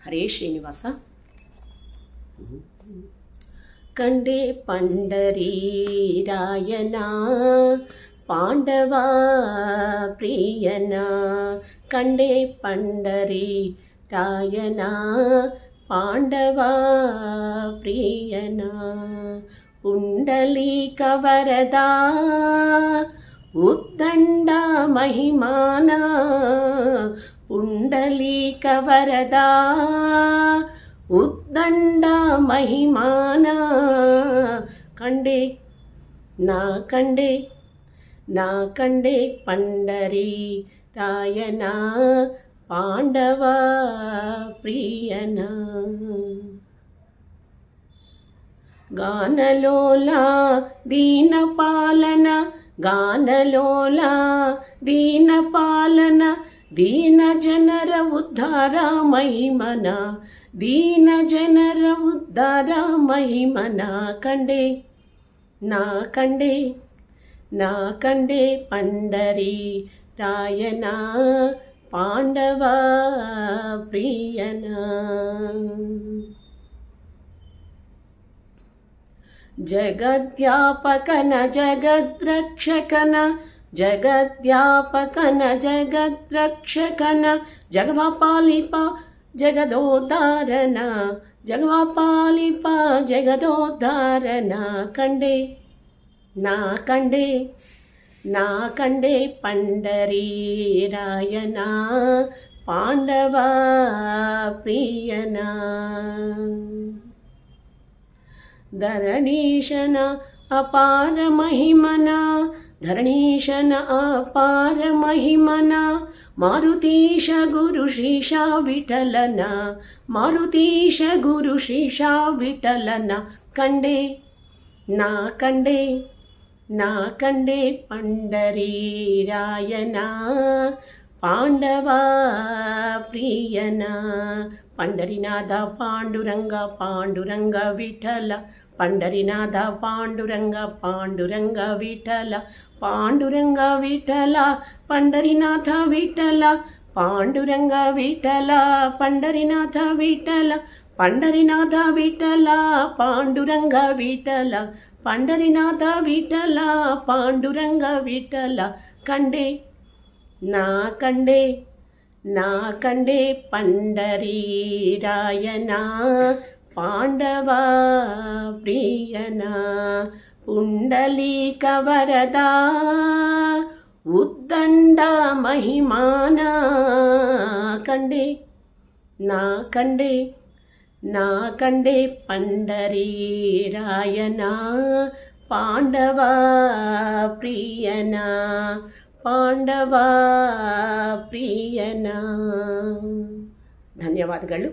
ಹರೇ ಶ್ರೀನಿವಾಸ. ಕಂಡೆ ಪಂಡರೀರಾಯನ ಪಾಂಡವ ಪ್ರಿಯನ, ಕಂಡೆ ಪಂಡರೀರಾಯನ ಪಾಂಡವ ಪ್ರಿಯನ. ಪುಂಡಲೀಕ ವರದ ಉದ್ದಂಡ ಮಹಿಮಾನ, ಪುಂಡಲೀಕ ವರದ ಉದ್ದಂಡ ಮಹಿಮಾನ. ಕಂಡೆ ನಾ ಕಂಡೆ ಪಂಡರೀರಾಯನ ಪಾಂಡವ ಪ್ರಿಯನ. ಗಾನಲೋಲ ದೀನಪಾಲನ, ಗಾನಲೋಲ ದೀನಪಾಲನ, ದೀನ ಜನರ ಉದ್ಧಾರ ಮಹಿಮನ, ದೀನ ಜನರ ಉದ್ಧಾರ ಮಹಿಮನ. ಕಂಡೆ ನಾ ಕಂಡೆ ಪಂಡರೀರಾಯನ ಪಾಂಡವ ಪ್ರಿಯನ. ಜಗದ್ವ್ಯಾಪಕನ ಜಗದ್ರಕ್ಷಕನ, ಜಗದ್ವ್ಯಾಪಕನ ಜಗದ್ರಕ್ಷಕನ, ಜಗವಪಾಲಿಪ ಜಗದೋದ್ಧಾರನ, ಜಗವಪಾಲಿಪ ಜಗದೋದ್ಧಾರನ. ಕಂಡೆ ನಾ ಕಂಡೆ ಪಂಡರೀರಾಯನ ಪಾಂಡವ ಪ್ರಿಯನ. ಧರಣೀಶನ ಅಪಾರ ಮಹಿಮನ, ಧರಣೀಶನ ಅಪಾರ ಮಹಿಮನ, ಮಾರುತೀಶ ಗುರು ಶ್ರೀಶ ವಿಠಲನ, ಮಾರುತೀಶ ಗುರು ಶ್ರೀಶ ವಿಠಲನ. ಕಂಡೆ ನಾ ಕಂಡೆ ಪಂಡರೀರಾಯನ ಪಾಂಡವ ಪ್ರಿಯನ. ಪಂಡರಿನಾಥ ಪಾಂಡುರಂಗ ಪಾಂಡುರಂಗ ವಿಠಲ, ಪಂಡರಿನಾಥ ಪಾಂಡುರಂಗ ಪಾಂಡುರಂಗ ವಿಠಲ, ಪಾಂಡುರಂಗ ವಿಠಲ ಪಂಡರಿನಾಥ ವಿಠಲ, ಪಾಂಡುರಂಗ ವಿಠಲ ಪಂಡರಿನಾಥ ವಿಠಲ, ಪಂಡರಿನಾಥ ವಿಠಲ ಪಾಂಡುರಂಗ ವಿಠಲ, ಪಂಡರಿನಾಥ ವಿಠಲ ಪಾಂಡುರಂಗ ವಿಠಲ. ಕಂಡೆ ನಾ ಕಂಡೆ ಪಂಡರೀರಾಯನ ಪಾಂಡವ ಪ್ರಿಯನ. ಪುಂಡಲೀಕ ವರದ ಉದ್ದಂಡ ಮಹಿಮಾನ. ಕಂಡೆ ನಾ ಕಂಡೆ ಪಂಡರೀರಾಯನ ಪಾಂಡವ ಪ್ರಿಯನ, ಪಾಂಡವ ಪ್ರಿಯನ. ಧನ್ಯವಾದಗಳು.